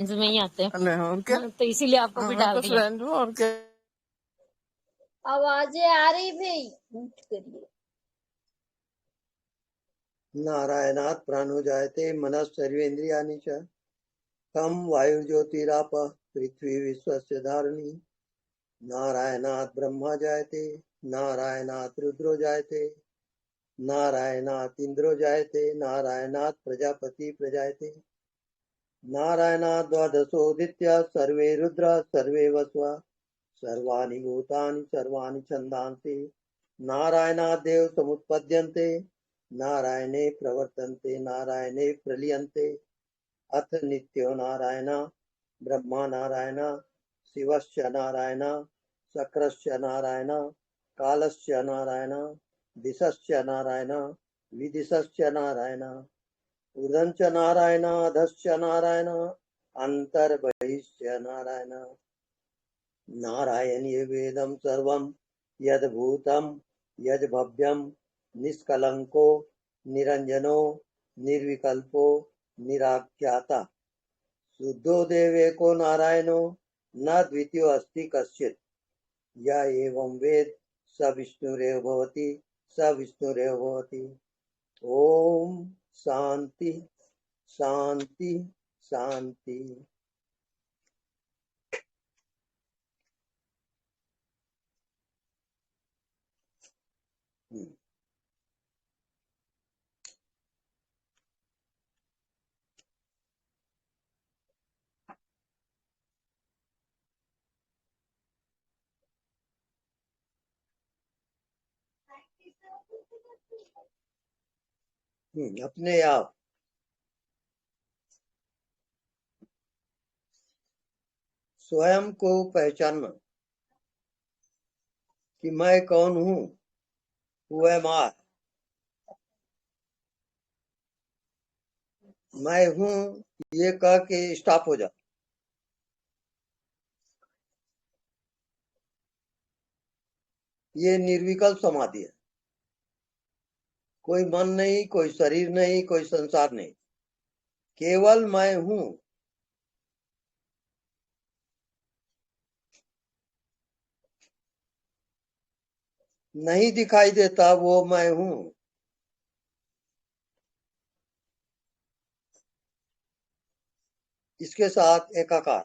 में ही आते हैं। नहीं और क्या, तो इसीलिए आपको भी डाल तो दिया। फ्रेंड हूँ और क्या। आवाजें आ रही भाई, म्यूट करिए। नारायणात् प्राणो जायते मनः सर्वेन्द्रियाणि च खं वायुर्ज्योतिराप पृथ्वी विश्वस्य धारिणी नारायणात् ब्रह्मा जायते नारायणात् रुद्रो जायते नारायणात् इन्द्रो जायते नारायणात् प्रजापति प्रजायते नारायणात् द्वादशोदित्य सर्वे रुद्र सर्वे वस्वा सर्वाणि भूतानि सर्वाणि छन्दांसि नारायणात् देव समुत्पद्यन्ते नारायणे प्रवर्तन्ते नारायणे प्रलीयन्ते अथ नित्यो नारायण ब्रह्मा नारायण शिवश्च नारायण शक्रश्च नारायण कालश्च नारायण दिशश्च नारायण विदिशश्च नारायण ऊर्ध्वश्च नारायण अधश्च नारायण अन्तर्बहिश्च नारायण नारायणीय वेदं सर्वं यद्भूतं यद्भव्यं निष्कलंको निरंजनो निर्विकल्पो निराख्याता शुद्धो देवेको नारायणो न द्वितीयो अस्ति कश्चित् या एवं वेद स विष्णुरेव भवति स विष्णुरेव भवति। ओम शांति शांति शांति। अपने आप स्वयं को पहचानना कि मैं कौन हूँ, हु एम आई, मैं हूँ, ये कह के स्टॉप हो जा। ये निर्विकल्प समाधि है। कोई मन नहीं, कोई शरीर नहीं, कोई संसार नहीं, केवल मैं हूँ। नहीं दिखाई देता वो मैं हूँ। इसके साथ एकाकार।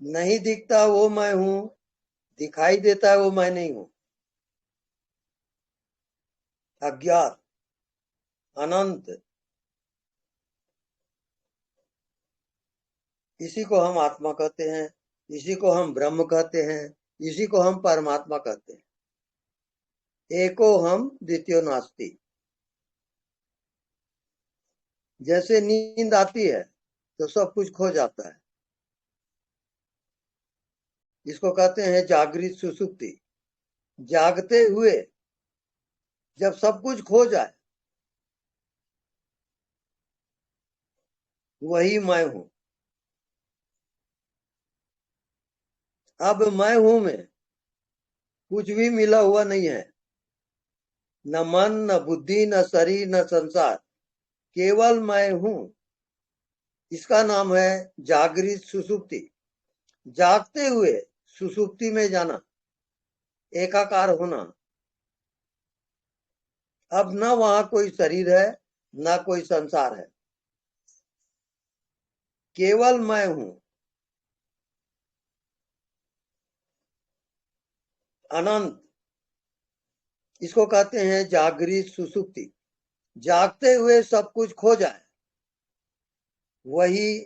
नहीं दिखता वो मैं हूँ, दिखाई देता है वो मैं नहीं हूँ। अज्ञात, अनंत, इसी को हम आत्मा कहते हैं, इसी को हम ब्रह्म कहते हैं, इसी को हम परमात्मा कहते हैं। एको हम द्वितीयो नास्ति। जैसे नींद आती है तो सब कुछ खो जाता है, इसको कहते हैं जागृत सुसुप्ति। जागते हुए जब सब कुछ खो जाए वही मैं हूं। अब मैं हूं में कुछ भी मिला हुआ नहीं है, न मन, न बुद्धि, न शरीर, न संसार, केवल मैं हूं। इसका नाम है जागृत सुसुप्ति। जागते हुए सुसुप्ति में जाना, एकाकार होना। अब न वहां कोई शरीर है, न कोई संसार है, केवल मैं हूं। अनंत, इसको कहते हैं जागृत सुसुप्ति। जागते हुए सब कुछ खो जाए वही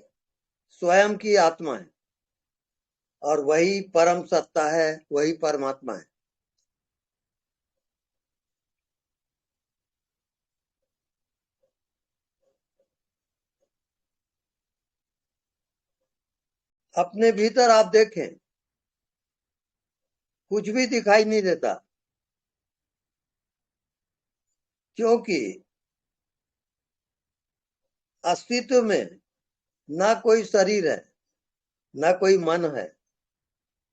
स्वयं की आत्मा है, और वही परम सत्ता है, वही परमात्मा है। अपने भीतर आप देखें, कुछ भी दिखाई नहीं देता, क्योंकि अस्तित्व में ना कोई शरीर है, ना कोई मन है,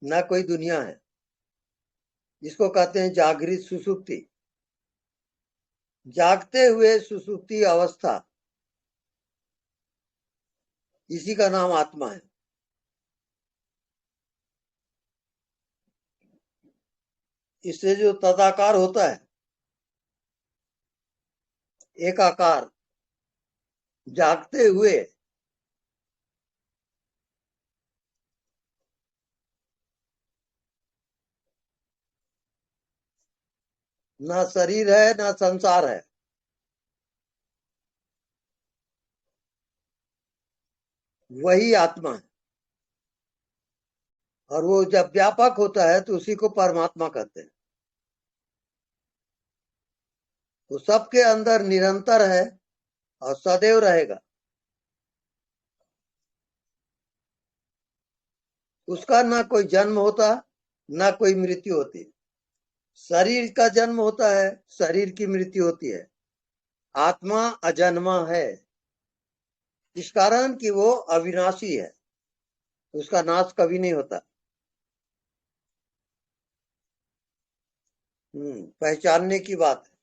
ना कोई दुनिया है। इसको कहते हैं जागृत सुसुप्ति। जागते हुए सुसुप्ति अवस्था, इसी का नाम आत्मा है। इससे जो तदाकार होता है, एक आकार जागते हुए, ना शरीर है ना संसार है, वही आत्मा है। और वो जब व्यापक होता है तो उसी को परमात्मा कहते हैं। वो सबके अंदर निरंतर है और सदैव रहेगा। उसका ना कोई जन्म होता ना कोई मृत्यु होती। शरीर का जन्म होता है, शरीर की मृत्यु होती है। आत्मा अजन्मा है, इस कारण कि वो अविनाशी है, उसका नाश कभी नहीं होता। पहचानने की बात है।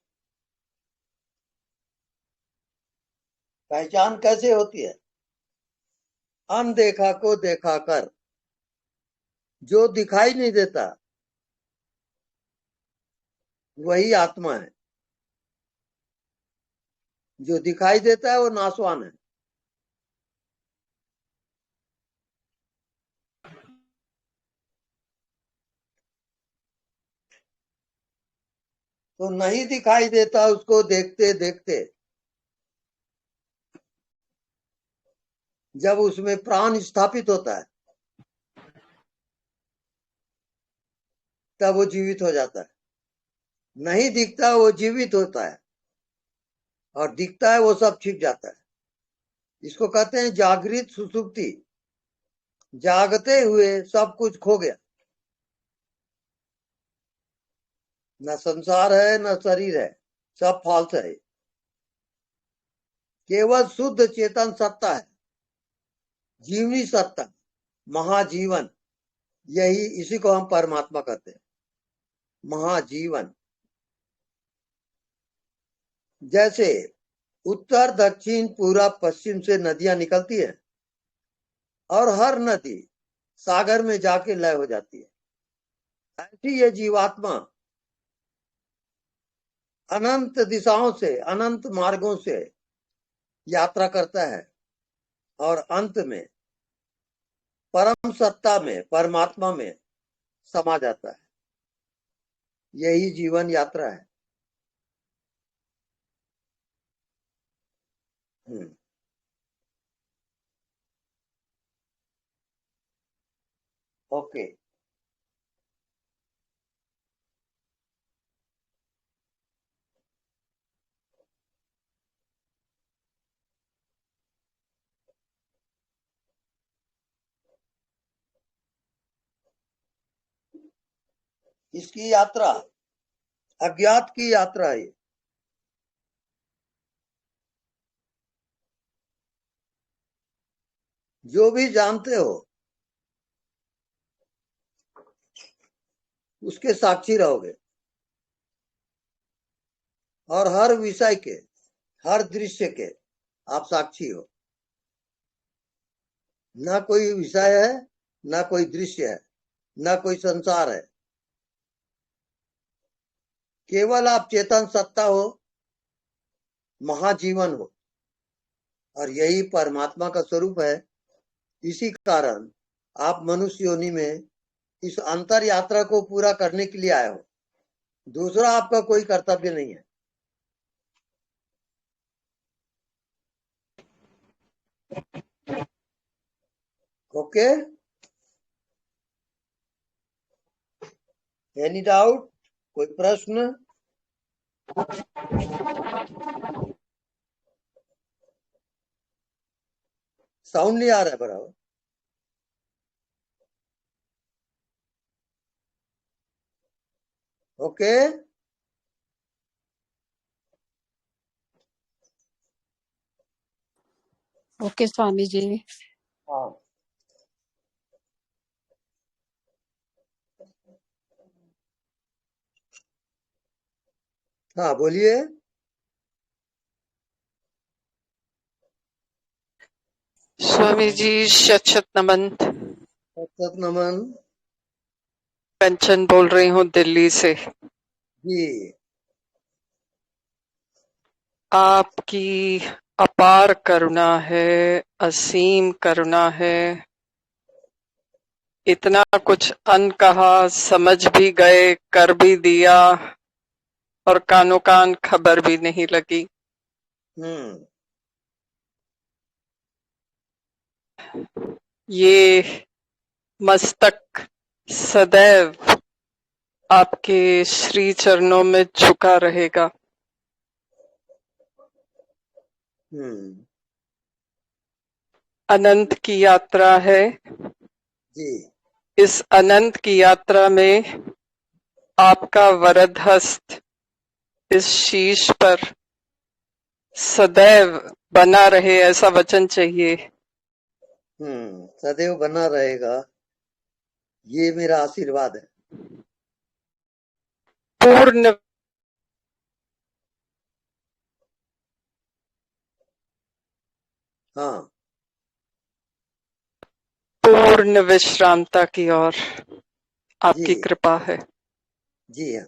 पहचान कैसे होती है? अनदेखा को देखा कर। जो दिखाई नहीं देता वही आत्मा है, जो दिखाई देता है वो नाशवान है। तो नहीं दिखाई देता उसको देखते देखते, जब उसमें प्राण स्थापित होता है तब वो जीवित हो जाता है। नहीं दिखता वो जीवित होता है, और दिखता है वो सब छिप जाता है। इसको कहते हैं जागृत सुसुप्ति। जागते हुए सब कुछ खो गया, न संसार है न शरीर है, सब फॉल्स है। केवल शुद्ध चेतन सत्ता है, जीवनी सत्ता, महाजीवन। यही इसी को हम परमात्मा कहते हैं, महाजीवन। जैसे उत्तर दक्षिण पूरब पश्चिम से नदियां निकलती है और हर नदी सागर में जाके लय हो जाती है, ऐसी ये जीवात्मा अनंत दिशाओं से, अनंत मार्गों से यात्रा करता है और अंत में परम सत्ता में, परमात्मा में समा जाता है। यही जीवन यात्रा है। ओके। इसकी यात्रा अज्ञात की यात्रा है। जो भी जानते हो उसके साक्षी रहोगे, और हर विषय के, हर दृश्य के आप साक्षी हो। ना कोई विषय है, ना कोई दृश्य है, ना कोई संसार है। केवल आप चेतन सत्ता हो, महाजीवन हो, और यही परमात्मा का स्वरूप है। इसी कारण आप मनुष्य योनि में इस अंतर यात्रा को पूरा करने के लिए आए हो। दूसरा आपका कोई कर्तव्य नहीं है। Okay, any doubt? कोई प्रश्न? साउंड नहीं आ रहा है बराबर। ओके। ओके स्वामी जी। हाँ, हाँ बोलिए। स्वामी जी शत शत नमन। सत नमन कंचन बोल रही हूँ दिल्ली से। जी। आपकी अपार करुणा है, असीम करुणा है। इतना कुछ अनकहा, समझ भी गए, कर भी दिया और कानो कान खबर भी नहीं लगी। हम्म ये मस्तक सदैव आपके श्री चरणों में झुका रहेगा। हम्म अनंत की यात्रा है। जी इस अनंत की यात्रा में आपका वरद हस्त इस शीश पर सदैव बना रहे, ऐसा वचन चाहिए। सदैव बना रहेगा, ये मेरा आशीर्वाद है। पूर्ण हाँ पूर्ण विश्रामता की ओर जी आपकी कृपा है। जी हाँ।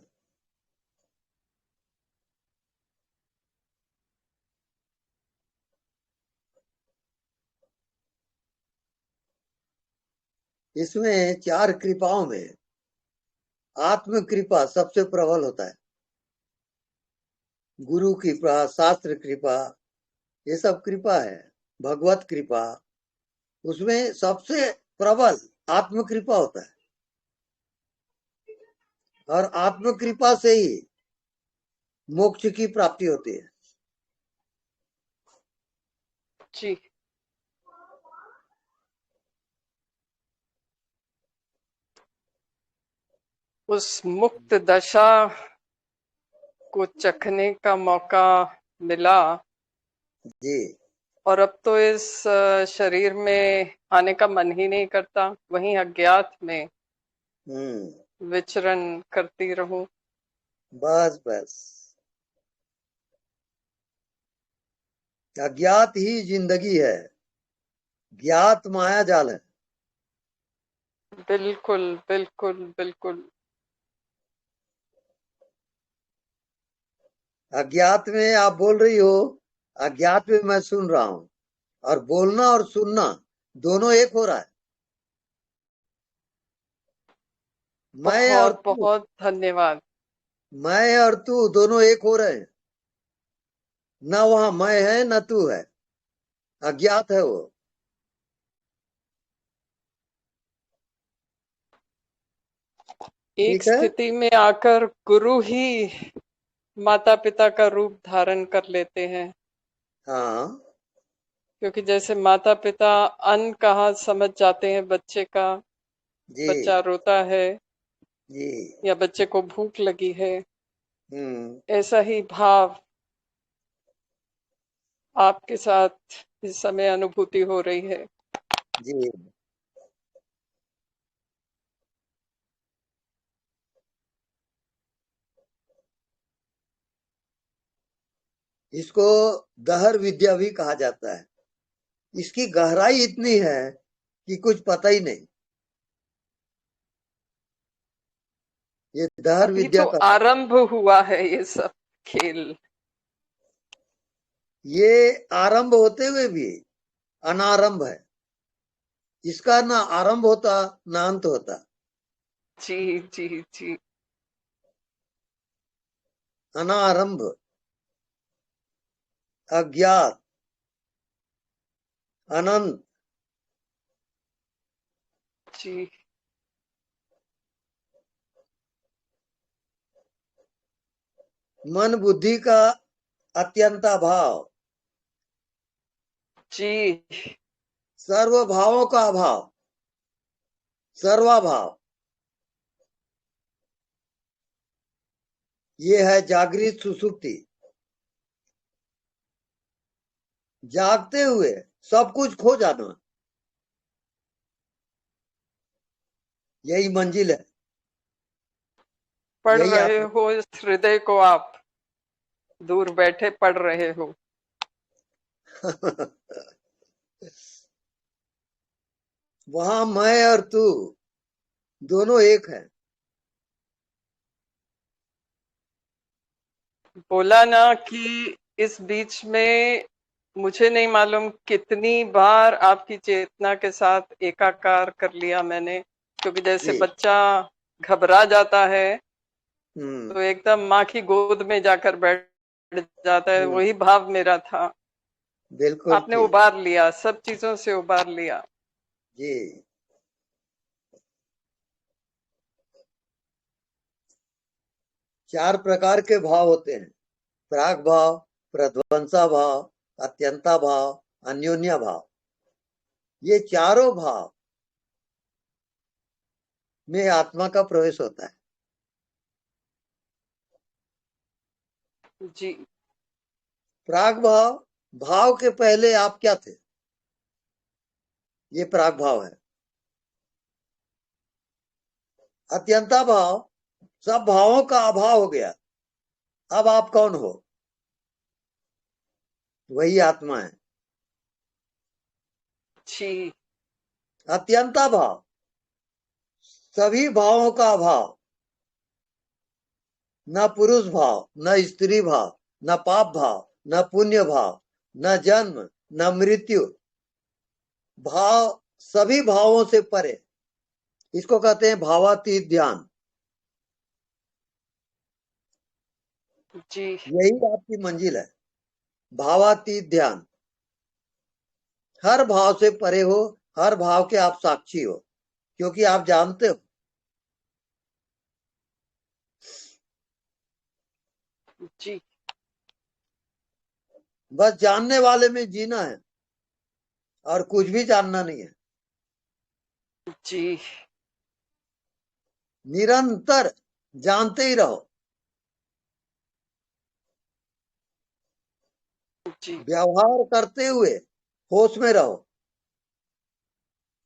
इसमें 4 कृपाओं में आत्म कृपा सबसे प्रबल होता है। गुरु कृपा, शास्त्र कृपा, ये सब कृपा है। भगवत कृपा, उसमें सबसे प्रबल आत्म कृपा होता है। और आत्म कृपा से ही मोक्ष की प्राप्ति होती है। जी, उस मुक्त दशा को चखने का मौका मिला जी और अब तो इस शरीर में आने का मन ही नहीं करता, वहीं अज्ञात में हम्म विचरण करती रहूं। बस बस, अज्ञात ही जिंदगी है, ज्ञात माया जाल है। बिल्कुल बिल्कुल बिल्कुल। अज्ञात में आप बोल रही हो, अज्ञात में मैं सुन रहा हूं, और बोलना और सुनना दोनों एक हो रहा है। मैं और बहुत तू, बहुत धन्यवाद। मैं और तू दोनों एक हो रहे हैं। न वहां मैं है न तू है, अज्ञात है वो। एक ठीक है। स्थिति में आकर गुरु ही माता पिता का रूप धारण कर लेते हैं, हाँ क्योंकि जैसे माता पिता अन्न कहा समझ जाते हैं बच्चे का, जी बच्चा रोता है जी। या बच्चे को भूख लगी है, हम्म ऐसा ही भाव आपके साथ इस समय अनुभूति हो रही है। जी। इसको गहर विद्या भी कहा जाता है। इसकी गहराई इतनी है कि कुछ पता ही नहीं। ये दहर अभी विद्या तो का, आरंभ हुआ है ये सब खेल। ये आरंभ होते हुए भी अनारंभ है। इसका ना आरंभ होता ना अंत होता। जी जी जी। अनारंभ, अज्ञात, अनंत। जी मन बुद्धि का अत्यंत अभाव, जी। सर्व भावों का अभाव, सर्वाभाव, ये है जागृत सुसुप्ति। जागते हुए सब कुछ खो जाना, यही मंजिल है, पढ़ यही रहे आप। हो इस हृदय को आप, दूर बैठे पढ़ रहे हो। वहां मैं और तू दोनों एक है। बोला ना कि इस बीच में मुझे नहीं मालूम कितनी बार आपकी चेतना के साथ एकाकार कर लिया मैंने, क्योंकि जैसे जी। बच्चा घबरा जाता है हम्म। तो एकदम माँ की गोद में जाकर बैठ जाता है, हम्म। वही भाव मेरा था। बिल्कुल आपने ठीक। उबार लिया, सब चीजों से उबार लिया। जी। 4 प्रकार के भाव होते हैं। प्राग भाव, प्रध्वंसा भाव, अत्यंता भाव, अन्योन्या भाव। ये चारों भाव में आत्मा का प्रवेश होता है। जी। प्राग भाव, भाव के पहले आप क्या थे, ये प्राग भाव है। अत्यंता भाव, सब भावों का अभाव हो गया, अब आप कौन हो, वही आत्मा है। जी। अत्यंता भाव, सभी भावों का अभाव, न पुरुष भाव, न स्त्री भाव, न पाप भाव, न पुण्य भाव, न जन्म, न मृत्यु भाव, सभी भावों से परे। इसको कहते हैं भावातीत ध्यान। जी। यही आपकी मंजिल है, भावातीत ध्यान। हर भाव से परे हो, हर भाव के आप साक्षी हो, क्योंकि आप जानते हो। जी। बस जानने वाले में जीना है और कुछ भी जानना नहीं है। जी। निरंतर जानते ही रहो। जी। व्यवहार करते हुए होश में रहो,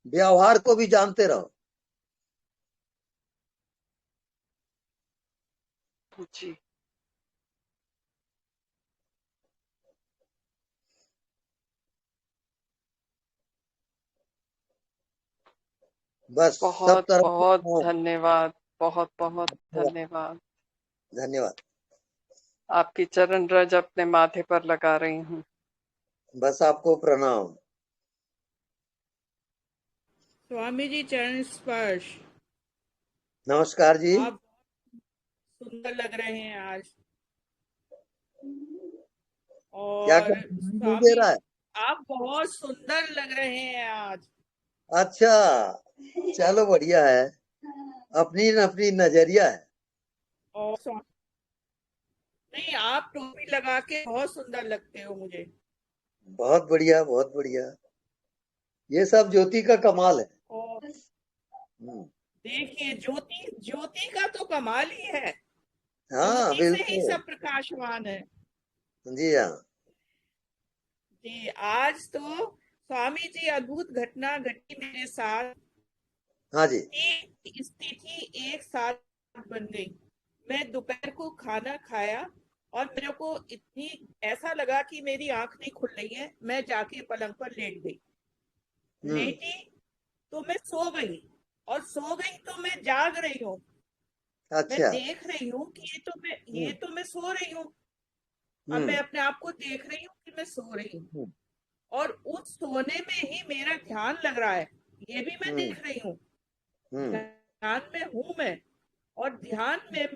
व्यवहार को भी जानते रहो। जी। बस सब बहुत तरफ से बहुत हाँ, धन्यवाद। बहुत बहुत धन्यवाद। धन्यवाद। धन्यवाद। आपकी चरण रज अपने माथे पर लगा रही हूँ। बस आपको प्रणाम। स्वामी जी चरण स्पर्श। नमस्कार जी। आप सुंदर लग रहे हैं आज। क्या और क्या सुनाई नहीं दे स्वामी रहा है? आप बहुत सुंदर लग रहे हैं आज। अच्छा, चलो बढ़िया है, अपनी अपनी नजरिया है। और नहीं, आप टोपी लगा के बहुत सुंदर लगते हो मुझे। बहुत बढ़िया, बहुत बढ़िया। ये सब ज्योति का कमाल है। और हम्म। देखिए, ज्योति ज्योति का तो कमाल ही है। हाँ ज्योति से ही बिल्कुल। सब प्रकाशवान है। जी हाँ। जी, आज तो स्वामी जी अद्भुत घटना घटी मेरे साथ। हाँ जी। एक स्थिति एक साथ बन गई। मैं दोपहर को खाना खाया और मेरे को इतनी ऐसा लगा कि मेरी आंख नहीं खुल रही है। मैं जाके पलंग पर लेट गई। हम्म। लेटी तो मैं सो गई, और सो गई तो मैं जाग रही हूँ। मैं अच्छा। देख रही हूँ कि ये हम्म। तो मैं सो रही हूँ। अब मैं हम्म। अपने आप को देख रही हूँ कि मैं सो रही हूँ, हम्म। और उस सोने में ही मेरा ध्यान लग रहा है। ये भी मैं हम्म। देख रही हूँ। हम्म। ध्यान में हूं मैं, और ध्यान में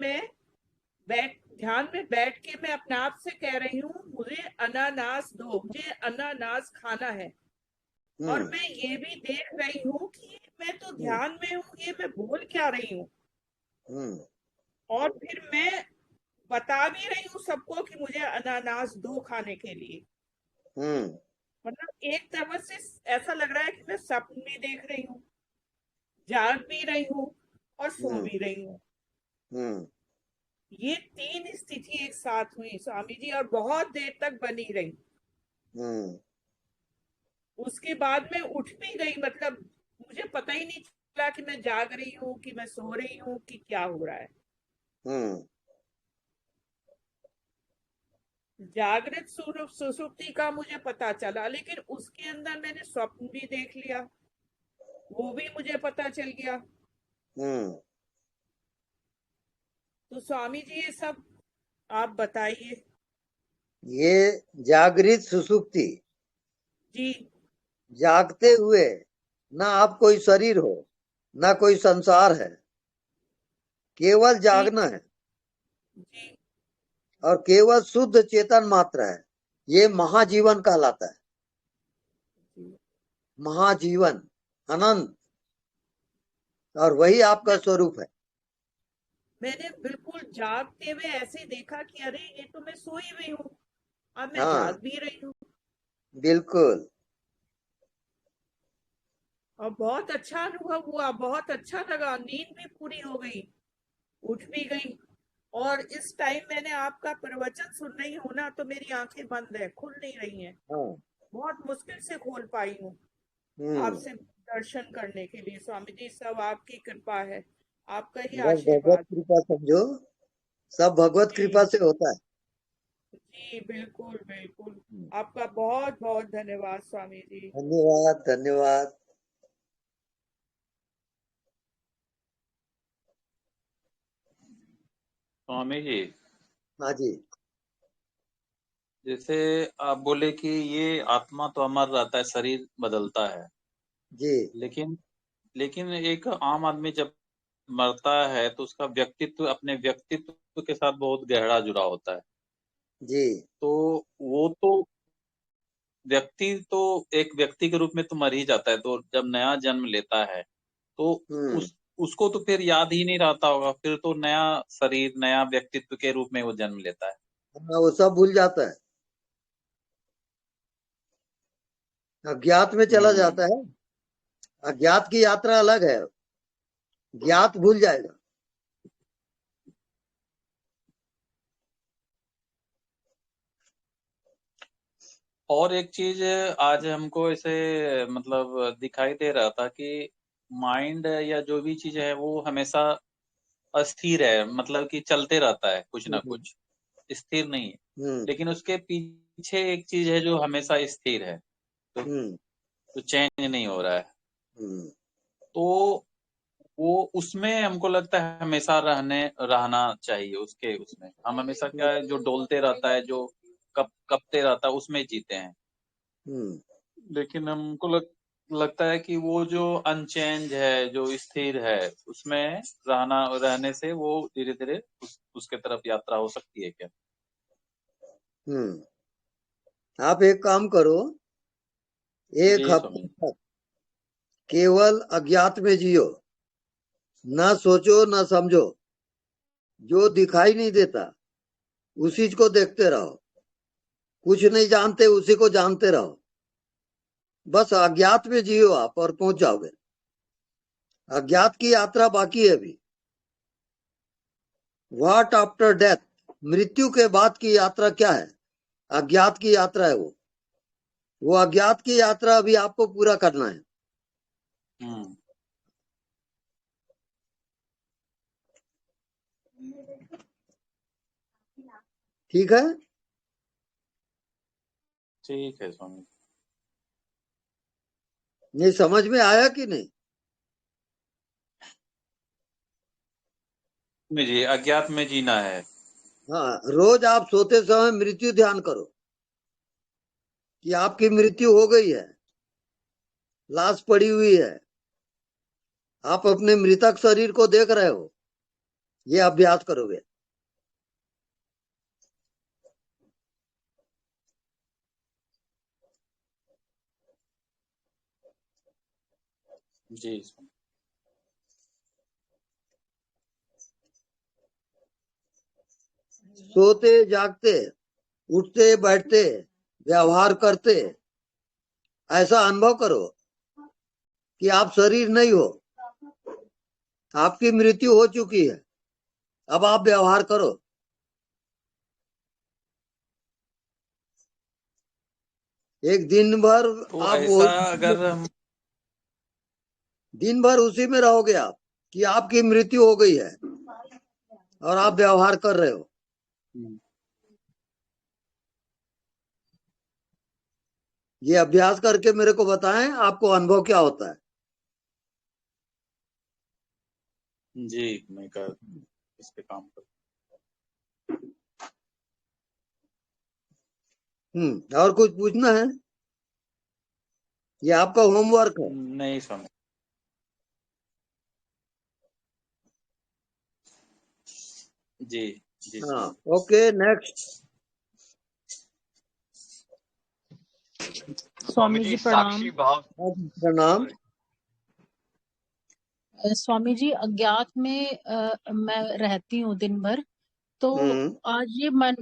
बैठ के मैं अपने आप से कह रही हूँ, मुझे अनानास दो, मुझे अनानास खाना है। और हम्म। मैं ये भी देख रही हूँ कि मैं तो हम्म। ध्यान में हूँ, ये मैं बोल क्या रही हूँ। हम्म। और फिर मैं बता भी रही हूँ सबको कि मुझे अनानास दो खाने के लिए। हम्म। मतलब एक तरह से ऐसा लग रहा है कि मैं सपन भी देख रही हूँ, जाग भी रही हूँ, और सो हम्म। भी रही हूँ। हम्म। ये तीन स्थिति एक साथ हुई स्वामी जी, और बहुत देर तक बनी रही। हम्म। उसके बाद मैं उठ भी गई, मतलब मुझे पता ही नहीं चला कि मैं जाग रही हूँ कि मैं सो रही हूँ कि क्या हो रहा है। हम्म। जागृत सुसुप्ति का मुझे पता चला, लेकिन उसके अंदर मैंने स्वप्न भी देख लिया। वो भी मुझे पता चल गया। हम्म। तो स्वामी जी ये सब आप बताइए। ये जागृत सुसुप्ति, जी जागते हुए ना आप कोई शरीर हो ना कोई संसार है, केवल जी जागना है जी और केवल शुद्ध चेतन मात्र है। ये महाजीवन कहलाता है। जी। महाजीवन, अनंत, और वही आपका स्वरूप है। मैंने बिल्कुल जागते हुए ऐसे देखा कि अरे ये तो मैं सोई हुई हूँ, अब मैं हाँ, जाग भी रही हूँ। बिल्कुल। और बहुत अच्छा अनुभव हुआ, बहुत अच्छा लगा, नींद भी पूरी हो गई, उठ भी गई। और इस टाइम मैंने आपका प्रवचन सुन रही हूँ ना, तो मेरी आंखें बंद है, खुल नहीं रही हैं। हाँ। बहुत मुश्किल से खोल पाई हूँ हम्म। आपसे दर्शन करने के लिए। स्वामी जी सब आपकी कृपा है, आपका ही बस भगवत आशीर्वाद। कृपा समझो, सब भगवत कृपा जी से होता है। जी बिल्कुल बिल्कुल। आपका बहुत बहुत धन्यवाद स्वामी जी। धन्यवाद, धन्यवाद। स्वामी जी, हाँ जी। जैसे आप बोले कि ये आत्मा तो अमर रहता है, शरीर बदलता है, जी लेकिन लेकिन एक आम आदमी जब मरता है तो उसका व्यक्तित्व अपने व्यक्तित्व के साथ बहुत गहरा जुड़ा होता है। जी। तो वो तो व्यक्ति तो एक व्यक्ति के रूप में तो मर ही जाता है, तो जब नया जन्म लेता है तो हम्म। उसको तो फिर याद ही नहीं रहता होगा, फिर तो नया शरीर नया व्यक्तित्व के रूप में वो जन्म लेता है। हाँ, वो सब भूल जाता है, अज्ञात में चला हम्म। जाता है। अज्ञात की यात्रा अलग है, ज्ञात भूल जाएगा। और एक चीज आज हमको ऐसे मतलब दिखाई दे रहा था कि माइंड या जो भी चीज है वो हमेशा अस्थिर है, मतलब कि चलते रहता है कुछ ना हम्म। कुछ, स्थिर नहीं है। हम्म। लेकिन उसके पीछे एक चीज है जो हमेशा स्थिर है, तो हम्म। चेंज नहीं हो रहा है। हम्म। तो वो उसमें हमको लगता है हमेशा रहना चाहिए, उसके उसमें हम हमेशा क्या है, जो डोलते रहता है, जो कपते रहता है उसमें जीते हैं। हम्म। लेकिन हमको लगता है कि वो जो अनचेंज है, जो स्थिर है, उसमें रहने से वो धीरे धीरे उसके तरफ यात्रा हो सकती है क्या? आप एक काम करो, एक जी हफ्ते स्वामी। तक केवल अज्ञात में जियो, ना सोचो ना समझो, जो दिखाई नहीं देता उसी को देखते रहो, कुछ नहीं जानते उसी को जानते रहो। बस अज्ञात में जियो आप और पहुंच जाओगे। अज्ञात की यात्रा बाकी है अभी। व्हाट आफ्टर डेथ, मृत्यु के बाद की यात्रा क्या है? अज्ञात की यात्रा है वो अज्ञात की यात्रा अभी आपको पूरा करना है। हम्म। ठीक है। ठीक है स्वामी। ये समझ में आया कि नहीं? जी, अज्ञात में जीना है। हाँ, रोज आप सोते समय मृत्यु ध्यान करो कि आपकी मृत्यु हो गई है, लाश पड़ी हुई है, आप अपने मृतक शरीर को देख रहे हो। ये अभ्यास करोगे। जी स्वामी। सोते जागते, उठते बैठते, व्यवहार करते, ऐसा अनुभव करो कि आप शरीर नहीं हो, आपकी मृत्यु हो चुकी है। अब आप व्यवहार करो। एक दिन भर तो आप ऐसा अगर हम दिन भर उसी में रहोगे आप कि आपकी मृत्यु हो गई है और आप व्यवहार कर रहे हो। ये अभ्यास करके मेरे को बताएं आपको अनुभव क्या होता है। जी, मैं कर इस पे काम कर। और कुछ पूछना है? ये आपका होमवर्क है। नहीं समझ। जी जी हाँ, समझ। Okay, next. स्वामी जी प्रणाम। प्रणाम। स्वामी जी, अज्ञात में मैं रहती हूँ दिन भर, तो आज ये मन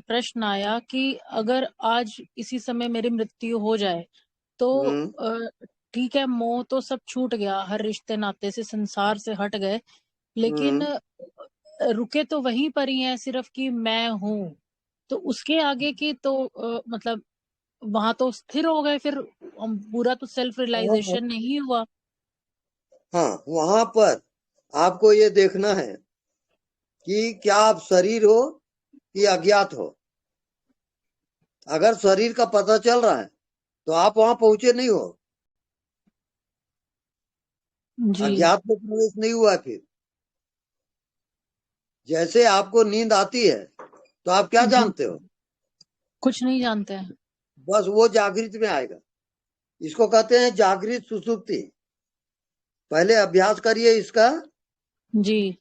प्रश्न आया कि अगर आज इसी समय मेरी मृत्यु हो जाए तो ठीक है, मोह तो सब छूट गया, हर रिश्ते नाते से, संसार से हट गए, लेकिन रुके तो वहीं पर ही हैं सिर्फ कि मैं हूँ। तो उसके आगे की तो मतलब वहां तो स्थिर हो गए, फिर पूरा तो सेल्फ रियलाइजेशन नहीं हुआ। हाँ, वहां पर आपको ये देखना है कि क्या आप शरीर हो कि अज्ञात हो। अगर शरीर का पता चल रहा है तो आप वहां पहुंचे नहीं हो, जी अज्ञात में प्रवेश नहीं हुआ। फिर जैसे आपको नींद आती है तो आप क्या जी, जानते हो? कुछ नहीं जानते हैं। बस वो जागृत में आएगा। इसको कहते हैं जागृत सुसुप्ति। पहले अभ्यास करिए इसका। जी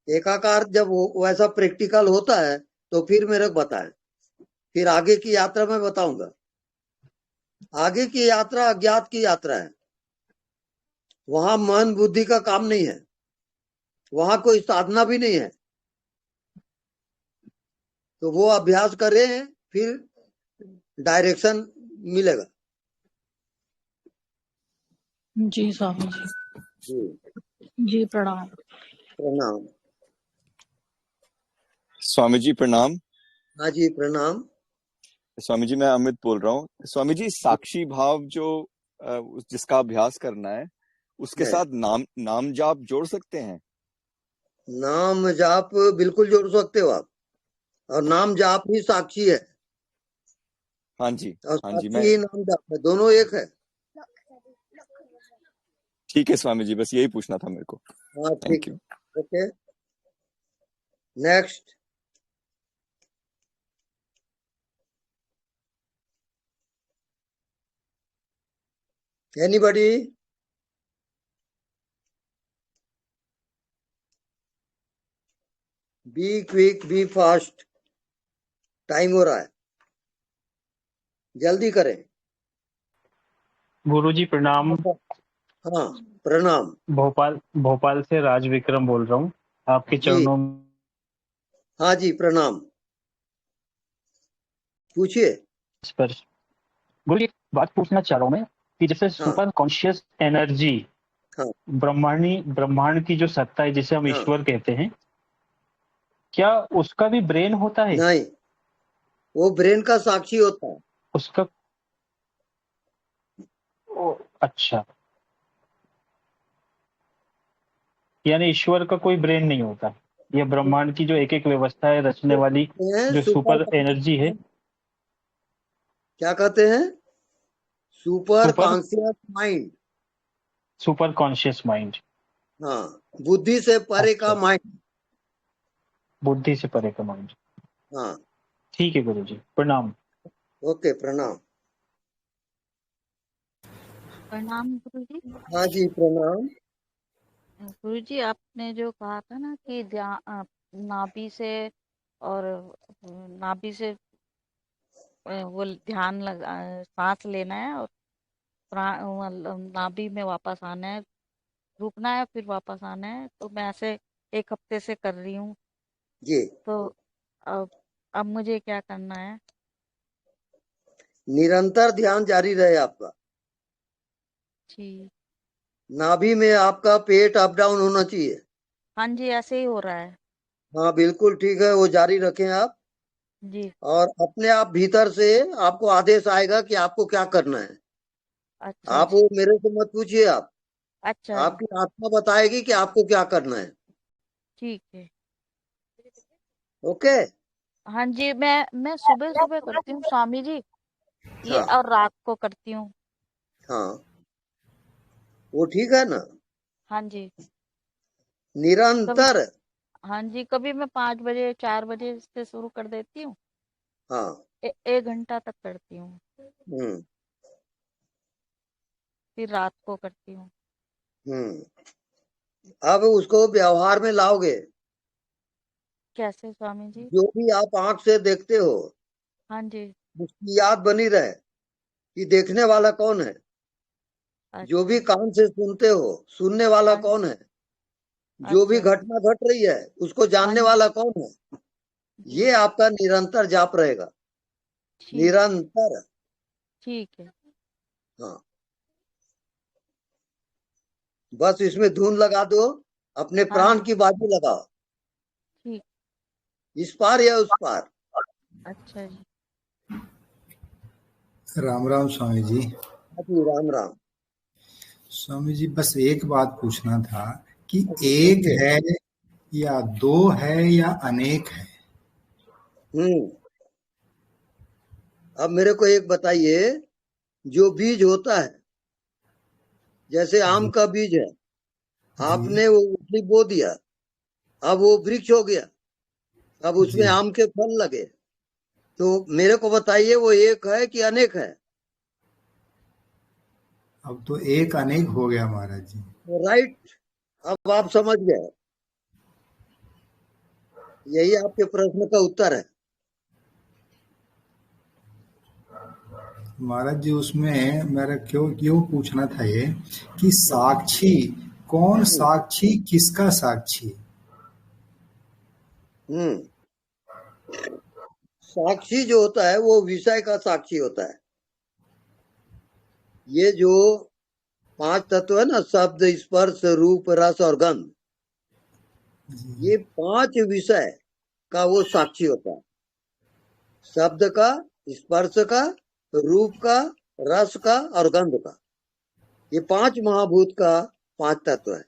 एकाकार जब वैसा प्रैक्टिकल होता है तो फिर मेरे को बताएं, फिर आगे की यात्रा में बताऊंगा। आगे की यात्रा अज्ञात की यात्रा है। वहां मन बुद्धि का काम नहीं है, वहां कोई साधना भी नहीं है। तो वो अभ्यास करें, फिर डायरेक्शन मिलेगा। जी स्वामी जी। जी जी प्रणाम। प्रणाम। स्वामी जी प्रणाम। हाँ जी प्रणाम। स्वामी जी, मैं अमित बोल रहा हूँ। स्वामी जी, साक्षी भाव जो जिसका अभ्यास करना है, उसके है। साथ नाम जाप जोड़ सकते हैं? नाम जाप बिल्कुल जोड़ सकते हो आप, और नाम जाप ही साक्षी है, हाँ जी, और हाँ जी, मैं साक्षी ही नाम जाप है, दोनों एक है। ठीक है स्वामी जी, बस यही पूछना था मेरे को। हाँ ठीक थैंक यू। है, okay, next. Anybody? Be quick, be fast, time हो रहा है, जल्दी करें। गुरुजी प्रणाम। हाँ प्रणाम। भोपाल से राज विक्रम बोल रहा हूँ, आपके जी चरणों। हाँ जी प्रणाम, पूछिए। पर गुरु जी, एक बात पूछना चाह रहा हूँ मैं कि जैसे हाँ सुपर कॉन्शियस एनर्जी, हाँ ब्रह्मांड की जो सत्ता है जिसे हम हाँ। ईश्वर कहते हैं, क्या उसका भी ब्रेन होता है? नहीं, वो ब्रेन का साक्षी होता है। उसका अच्छा, यानी ईश्वर का कोई ब्रेन नहीं होता, यह ब्रह्मांड की जो एक एक व्यवस्था है रचने वाली जो सुपर, सुपर एनर्जी है। क्या कहते हैं? Super super conscious mind. Super conscious mind. हाँ, बुद्धि से परे का अच्छा, माइंड। बुद्धि से परे का माइंड। हाँ ठीक है गुरु जी, प्रणाम। ओके प्रणाम। प्रणाम गुरुजी। हाँ जी प्रणाम। गुरुजी, आपने जो कहा था ना कि नाभि से, और नाभि से वो ध्यान लगा, सांस लेना है, और मतलब नाभि में वापस आना है, रुकना है, फिर वापस आना है। तो मैं ऐसे 1 हफ्ते से कर रही हूँ। जी, तो अब मुझे क्या करना है? निरंतर ध्यान जारी रहे आपका। जी नाभि में आपका पेट अप डाउन होना चाहिए। हाँ जी, ऐसे ही हो रहा है। हाँ बिल्कुल ठीक है, वो जारी रखें आप। जी और अपने आप भीतर से आपको आदेश आएगा कि आपको क्या करना है। अच्छा आप जी। वो मेरे से मत पूछिए, आप अच्छा जी, आपकी आत्मा बताएगी कि आपको क्या करना है। ठीक है। ओके। हाँ जी, मैं सुबह सुबह करती हूँ स्वामी जी, ये, हाँ और रात को करती हूँ। हाँ, वो ठीक है ना। हाँ जी कभी निरंतर। हाँ जी, कभी मैं 5 बजे 4 बजे से शुरू कर देती हूँ, हाँ। 1 घंटा तक करती हूँ, हम्म। फिर रात को करती हूँ। अब उसको व्यवहार में लाओगे। कैसे स्वामी जी? जो भी आप आंख से देखते हो हाँ जी। उसकी याद बनी रहे कि देखने वाला कौन है। जो भी अच्छा। कान से सुनते हो सुनने वाला हाँ कौन है। जो भी अच्छा जी। घटना घट रही है उसको हाँ जानने जी। वाला कौन है। जी ये आपका निरंतर जाप रहेगा। ठीक है। निरंतर। ठीक है। हाँ, बस इसमें धुन लगा दो, अपने हाँ प्राण जी। की बाजी लगाओ, ठीक। इस पार या उस पार। अच्छा जी। राम राम स्वामी जी। जी राम राम। स्वामी जी बस एक बात पूछना था कि अच्छा, एक पूछिए। है या दो है या अनेक है? अब मेरे को एक बताइए, जो बीज होता है, जैसे आम जी का बीज है, जी आपने वो उठली बो दिया, अब वो वृक्ष हो गया, अब उसमें जी। आम के फल लगे, तो मेरे को बताइए वो एक है कि अनेक है। अब तो एक अनेक हो गया महाराज जी। राइट। अब आप समझ गए, यही आपके प्रश्न का उत्तर है। महाराज जी उसमें मेरा क्यों क्यों पूछना था ये कि साक्षी कौन, हम्म साक्षी किसका साक्षी? हम्म। साक्षी जो होता है वो विषय का साक्षी होता है। ये जो 5 तत्व है ना, शब्द स्पर्श रूप रस और गंध, जी ये 5 विषय का वो साक्षी होता है। शब्द का, स्पर्श का, रूप का, रस का और गंध का, ये 5 महाभूत का 5 तत्व है,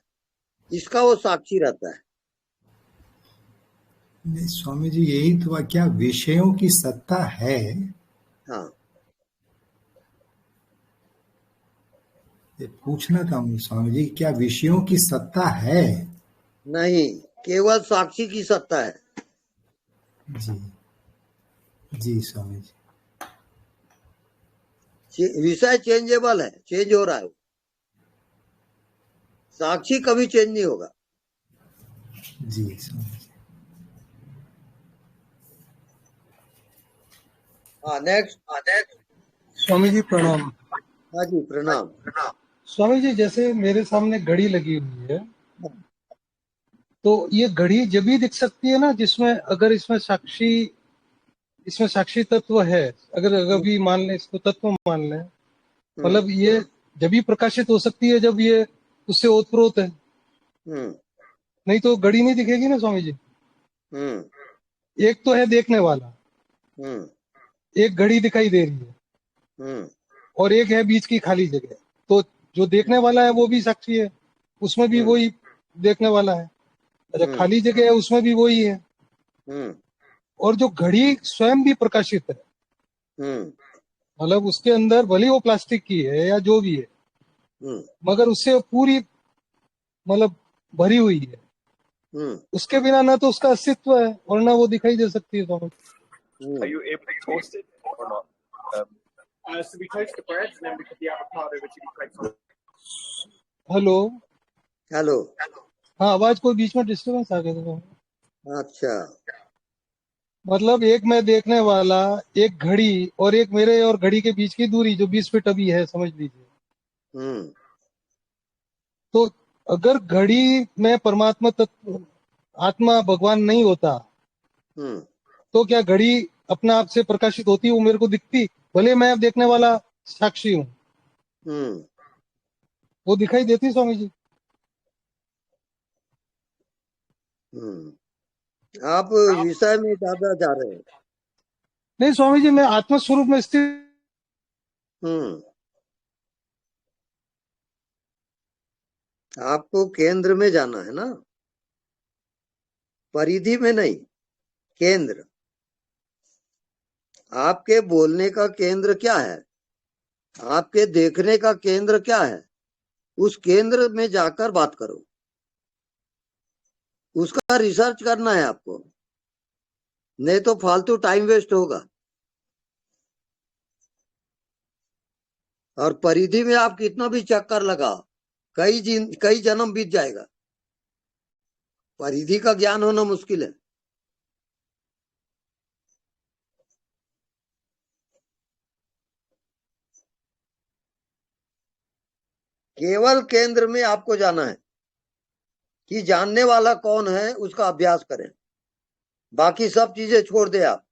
इसका वो साक्षी रहता है। नहीं स्वामी जी यही तो, क्या विषयों की सत्ता है? हाँ। ये पूछना था मुझे स्वामी जी, क्या विषयों की सत्ता है? नहीं, केवल साक्षी की सत्ता है। जी जी स्वामी जी। विषय चेंजेबल है, चेंज हो रहा है, साक्षी कभी चेंज नहीं होगा। जी स्वामी जी। हाँ, नेक्स्ट। स्वामी जी प्रणाम। हाँ जी प्रणाम। स्वामी जी जैसे मेरे सामने घड़ी लगी हुई है, तो ये घड़ी जब भी दिख सकती है ना जिसमें, अगर इसमें साक्षी तत्व है, अगर अगर भी मान लें, इसको तत्व मान लें, हम्म मतलब ये जब भी प्रकाशित हो सकती है जब ये उससे ओतप्रोत है, हम्म नहीं तो घड़ी नहीं दिखेगी ना स्वामी जी। हम्म एक तो है देखने वाला, हम्म एक घड़ी दिखाई दे रही है, हम्म और एक है बीच की खाली जगह। तो जो देखने वाला है वो भी साक्षी है, उसमें भी हम्म वही देखने वाला है। अच्छा, हम्म खाली जगह है उसमें भी वही है। हम्म और जो घड़ी स्वयं भी प्रकाशित है, हम्म मतलब उसके अंदर भले वो प्लास्टिक की है या जो भी है, हम्म मगर उससे पूरी मतलब भरी हुई है, हम्म उसके बिना ना तो उसका अस्तित्व है और ना वो दिखाई दे सकती है स्वामी। Are you able to toast it or not? So we toast the bread and then we put the avocado with chili flakes on. Hello. Hello. हाँ, आवाज कोई बीच में डिस्टर्बेंस आ गया था स्वामी। अच्छा। मतलब एक मैं देखने वाला, एक घड़ी, और एक मेरे और घड़ी के बीच की दूरी जो 20 फीट अभी है, समझ लीजिए। हम्म तो अगर घड़ी में परमात्मा तत्व, आत्मा भगवान नहीं होता, हम्म तो क्या घड़ी अपना आप से प्रकाशित होती, वो मेरे को दिखती? भले मैं अब देखने वाला साक्षी हूँ, हम्म वो दिखाई देती स्वामी जी। आप विषय में ज्यादा जा रहे हैं। नहीं स्वामी जी, मैं आत्मा स्वरूप में स्थिर। हम्म आपको केंद्र में जाना है ना, परिधि में नहीं, केंद्र। आपके बोलने का केंद्र क्या है, आपके देखने का केंद्र क्या है, उस केंद्र में जाकर बात करो। उसका रिसर्च करना है आपको, नहीं तो फालतू टाइम वेस्ट होगा। और परिधि में आप कितना भी चक्कर लगाओ, कई जन्म बीत जाएगा, परिधि का ज्ञान होना मुश्किल है। केवल केंद्र में आपको जाना है कि जानने वाला कौन है, उसका अभ्यास करें, बाकी सब चीजें छोड़ दे आप।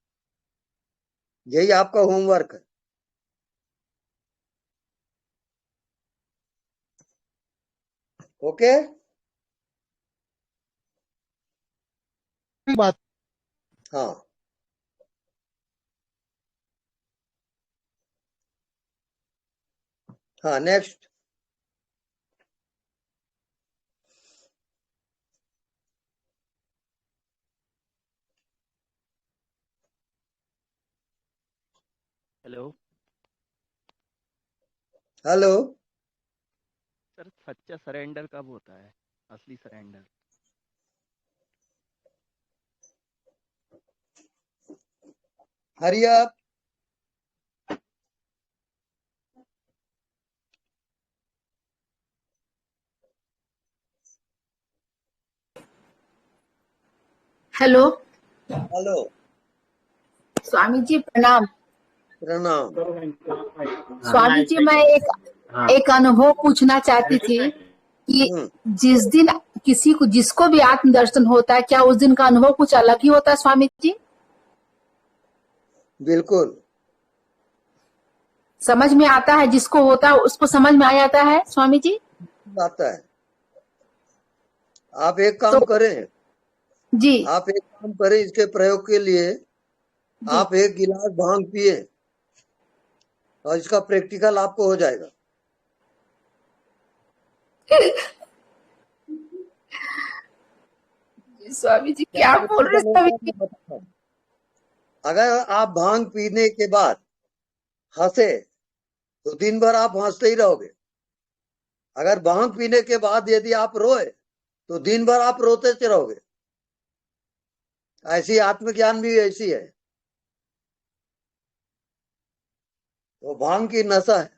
यही आपका होमवर्क है। ओके, बात। हाँ, हाँ, नेक्स्ट। हेलो हेलो, सर, सच्चा सरेंडर कब होता है? असली surrender. Hurry up. Hello hello, Swami ji, प्रणाम। प्रणाम। स्वामी जी, मैं एक अनुभव पूछना चाहती थी कि जिस दिन जिसको भी आत्मदर्शन होता है, क्या उस दिन का अनुभव कुछ अलग ही होता है स्वामी जी? बिल्कुल समझ में आता है, जिसको होता है उसको समझ में आ जाता है स्वामी जी। आता है। आप एक काम करें जी, आप एक काम करें, इसके प्रयोग के लिए आप एक गिलास भांग पिए और इसका प्रैक्टिकल आपको हो जाएगा। स्वामी जी क्या बोल रहे स्वामी जी? अगर आप भांग पीने के बाद हंसे तो दिन भर आप हंसते ही रहोगे। अगर भांग पीने के बाद यदि आप रोए तो दिन भर आप रोते रहोगे। ऐसी आत्मज्ञान भी ऐसी है, वो भांग की नशा है।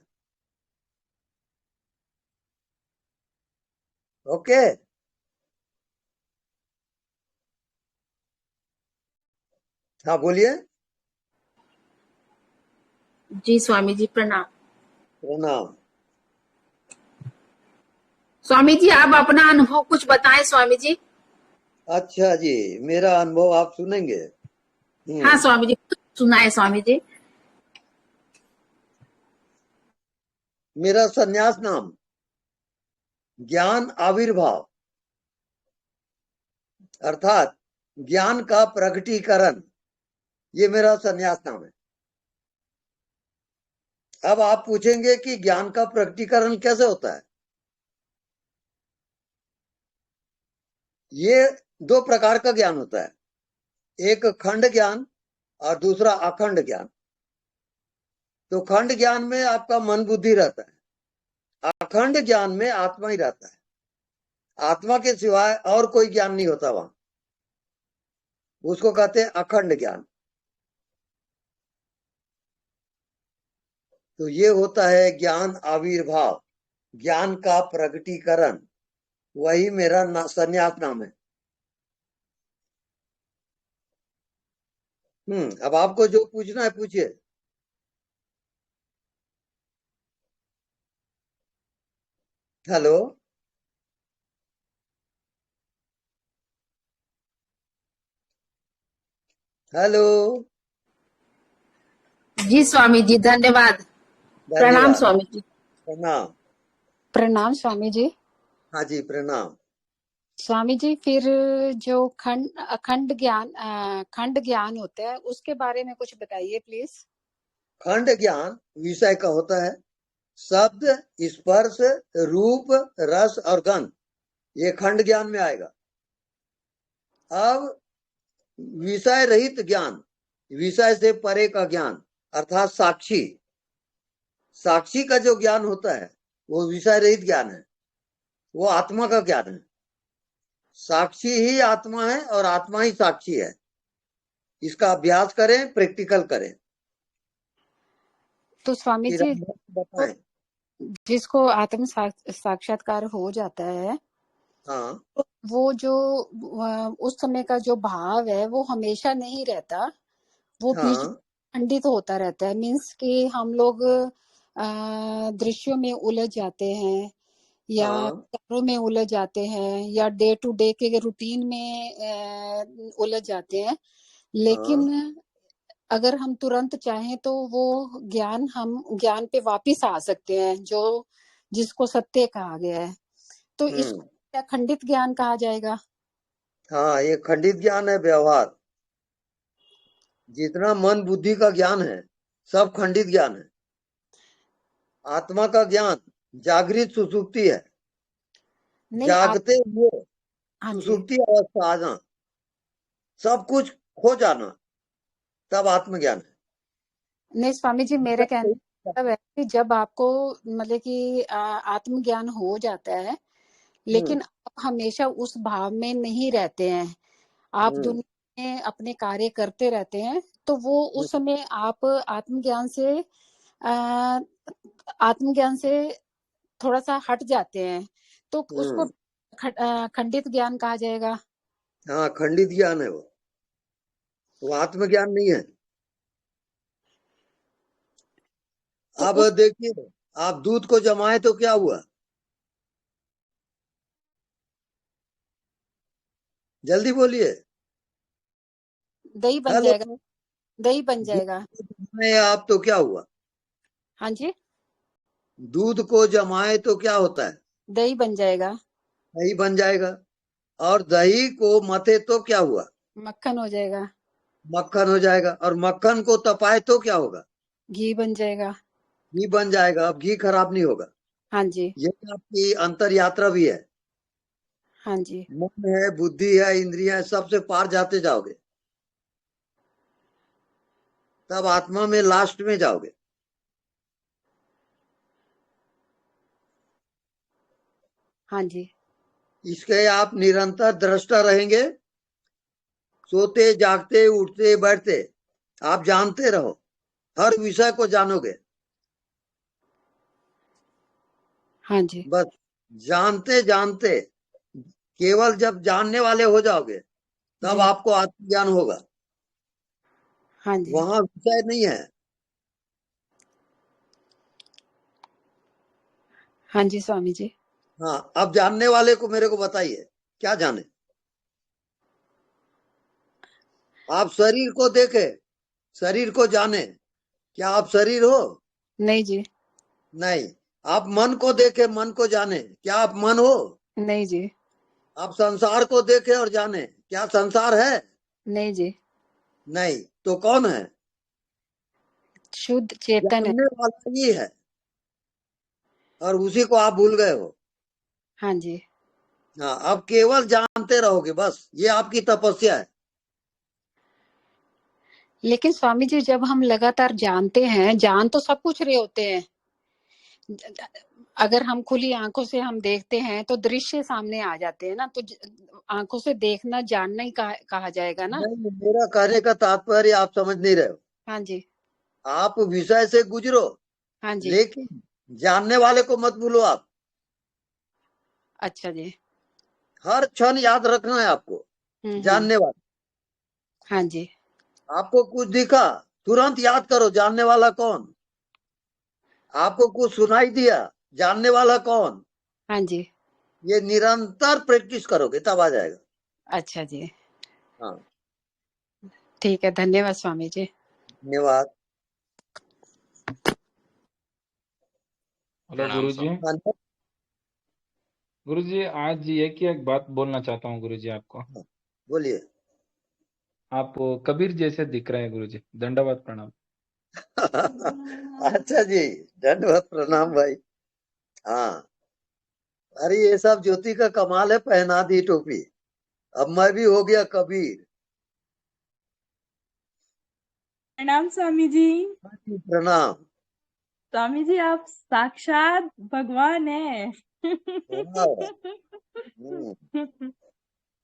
ओके, हाँ बोलिए। जी स्वामी जी, प्रणाम। प्रणाम। स्वामी जी, आप अपना अनुभव कुछ बताएं स्वामी जी। अच्छा जी, मेरा अनुभव आप सुनेंगे? हाँ स्वामी जी, कुछ सुनाए स्वामी जी। मेरा संन्यास नाम ज्ञान आविर्भाव, अर्थात ज्ञान का प्रकटीकरण, ये मेरा संन्यास नाम है। अब आप पूछेंगे कि ज्ञान का प्रकटीकरण कैसे होता है? ये दो प्रकार का ज्ञान होता है, एक खंड ज्ञान और दूसरा अखंड ज्ञान। तो खंड ज्ञान में आपका मन बुद्धि रहता है, अखंड ज्ञान में आत्मा ही रहता है। आत्मा के सिवाय और कोई ज्ञान नहीं होता वहां, उसको कहते हैं अखंड ज्ञान। तो ये होता है ज्ञान आविर्भाव, ज्ञान का प्रकटीकरण, वही मेरा संन्यास नाम है। अब आपको जो पूछना है पूछिए। Hello, hello. जी स्वामी जी, धन्यवाद। प्रणाम धन्यवाद। स्वामी जी। प्रणाम। प्रणाम स्वामी जी। हाँ जी, प्रणाम। स्वामी जी, फिर जो खंड ज्ञान होता है, उसके बारे में कुछ बताइए प्लीज। खंड ज्ञान विषय का होता है, शब्द, स्पर्श, रूप, रस और गंध, ये खंड ज्ञान में आएगा। अब विषय रहित ज्ञान, विषय से परे का ज्ञान, अर्थात साक्षी, साक्षी का जो ज्ञान होता है वो विषय रहित ज्ञान है, वो आत्मा का ज्ञान है। साक्षी ही आत्मा है और आत्मा ही साक्षी है। इसका अभ्यास करें, प्रैक्टिकल करें। तो स्वामी फिर जी, हम बताएं। जिसको आत्म साक्षात्कार हो जाता है, हाँ तो वो जो उस समय का जो भाव है वो हमेशा नहीं रहता, वो बीच हाँ खंडित होता रहता है। मीन्स कि हम लोग दृश्यों में उलझ जाते हैं या हाँ विचारों में उलझ जाते हैं या डे टू डे के रूटीन में उलझ जाते हैं। लेकिन हाँ अगर हम तुरंत चाहें तो वो हम ज्ञान पे वापिस आ सकते हैं, जो जिसको सत्य कहा गया है। तो इसको क्या खंडित ज्ञान कहा जाएगा? हाँ, ये खंडित ज्ञान है, व्यवहार। जितना मन बुद्धि का ज्ञान है सब खंडित ज्ञान है। आत्मा का ज्ञान जागृत सुसुप्ति है। नहीं जागते हुए हाँ जी, सुसुप्ति अवस्था आना, सब कुछ खो जाना, तब आत्मज्ञान है। नहीं स्वामी जी, मेरे कहने का मतलब है कि जब आपको मतलब कि आत्मज्ञान हो जाता है, लेकिन आप हमेशा उस भाव में नहीं रहते हैं, आप दुनिया में अपने कार्य करते रहते हैं, तो वो उस समय आप आत्मज्ञान से थोड़ा सा हट जाते हैं, तो उसको खंडित ज्ञान कहा जाएगा। हाँ, खंडित ज्ञान है वो आत्मज्ञान नहीं है। तो अब देखिए, आप दूध को जमाए तो क्या हुआ? जल्दी बोलिए। दही बन हेलो, जाएगा, दही बन जाएगा। दूध को जमाए आप तो क्या हुआ? हाँ जी, दूध को जमाए तो क्या होता है? दही बन जाएगा, दही बन जाएगा। और दही को मथे तो क्या हुआ? मक्खन हो जाएगा, मक्खन हो जाएगा। और मक्खन को तपाए तो क्या होगा? घी बन जाएगा। घी बन जाएगा। अब घी खराब नहीं होगा। हाँ जी, ये आपकी अंतर यात्रा भी है। हाँ जी, मन है, बुद्धि है, इंद्रिया है, सबसे पार जाते जाओगे, तब आत्मा में लास्ट में जाओगे। हाँ जी, इसके आप निरंतर दृष्टा रहेंगे। सोते जागते उठते बैठते आप जानते रहो, हर विषय को जानोगे। हाँ जी, बस जानते जानते केवल जब जानने वाले हो जाओगे तब जी, आपको आत्मज्ञान होगा। हाँ जी। वहां विषय नहीं है। हाँ जी स्वामी जी। हाँ, अब जानने वाले को मेरे को बताइए, क्या जाने? आप शरीर को देखे, शरीर को जाने, क्या आप शरीर हो? नहीं जी, नहीं। आप मन को देखे, मन को जाने, क्या आप मन हो? नहीं जी, आप संसार को देखे और जाने, क्या संसार है? नहीं जी, नहीं। तो कौन है? शुद्ध चेतन है। जानने वाला ही है, और उसी को आप भूल गए हो। हाँ जी, हाँ, अब केवल जानते रहोगे, बस ये आपकी तपस्या है। लेकिन स्वामी जी जब हम लगातार जानते हैं, जान तो सब कुछ रहे होते हैं, अगर हम खुली आंखों से हम देखते हैं तो दृश्य सामने आ जाते हैं ना, तो आंखों से देखना जानना ही कहा जाएगा ना। नहीं, मेरा कहने का तात्पर्य आप समझ नहीं रहे हो। हाँ जी, आप विषय से गुजरो, हाँ जी, लेकिन जानने वाले को मत भूलो आप। अच्छा जी, हर क्षण याद रखना है आपको, जानने वाला। हाँ जी, आपको कुछ दिखा, तुरंत याद करो, जानने वाला कौन? आपको कुछ सुनाई दिया, जानने वाला कौन? हाँ जी, ये निरंतर प्रैक्टिस करोगे तब आ जाएगा। अच्छा जी, हाँ, ठीक है, धन्यवाद स्वामी जी। धन्यवाद। हेलो गुरुजी। गुरुजी आज एक बात बोलना चाहता हूँ गुरुजी आपको। बोलिए। आप कबीर जैसे दिख रहे हैं गुरुजी, दंडवत प्रणाम। अच्छा जी, दंडवत प्रणाम भाई। हाँ, अरे ये सब ज्योति का कमाल है, पहना दी टोपी, अब मैं भी हो गया कबीर। प्रणाम स्वामी जी। प्रणाम। स्वामी जी आप साक्षात भगवान है।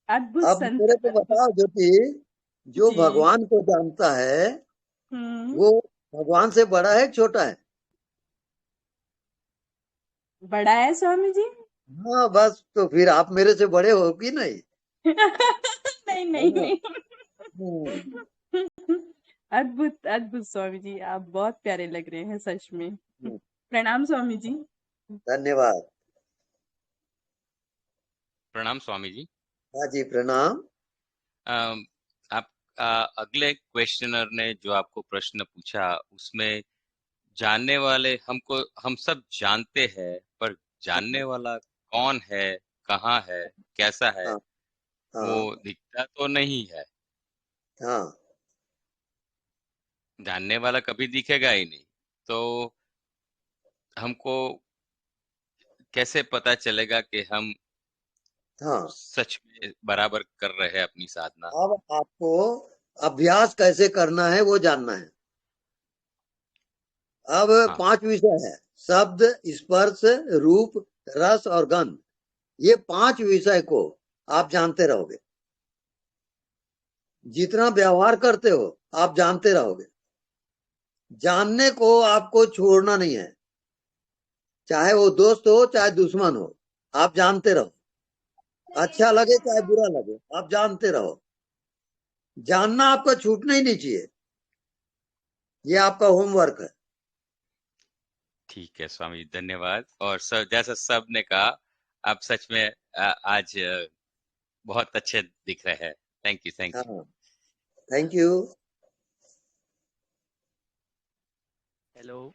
अद्भुत अब मेरे को बताओ ज्योति, जो जी। भगवान को जानता है वो भगवान से बड़ा है छोटा है? बड़ा है स्वामी जी। हाँ बस, तो फिर आप मेरे से बड़े हो कि नहीं? नहीं नहीं है ना? नहीं। अद्भुत अद्भुत स्वामी जी, आप बहुत प्यारे लग रहे हैं सच में। प्रणाम स्वामी जी। धन्यवाद। प्रणाम स्वामी जी। हाँ जी प्रणाम। आप अगले क्वेश्चनर ने जो आपको प्रश्न पूछा उसमें जानने वाले हम सब जानते हैं, पर जानने वाला कौन है, कहाँ है, कैसा है, हाँ, वो दिखता तो नहीं है। हाँ। जानने वाला कभी दिखेगा ही नहीं, तो हमको कैसे पता चलेगा कि हम हाँ। सच में बराबर कर रहे हैं अपनी साधना? अब आपको अभ्यास कैसे करना है वो जानना है। अब 5 विषय है, शब्द, स्पर्श, रूप, रस और गंध। ये 5 विषय को आप जानते रहोगे। जितना व्यवहार करते हो आप जानते रहोगे। जानने को आपको छोड़ना नहीं है, चाहे वो दोस्त हो चाहे दुश्मन हो, आप जानते रहो। अच्छा लगे चाहे बुरा लगे, आप जानते रहो। जानना आपका छूटना ही नहीं चाहिए, ये आपका होमवर्क है। ठीक है स्वामी जी, धन्यवाद। और जैसा सब ने कहा, आप सच में आज बहुत अच्छे दिख रहे हैं। Thank you, thank you. Thank you. Hello.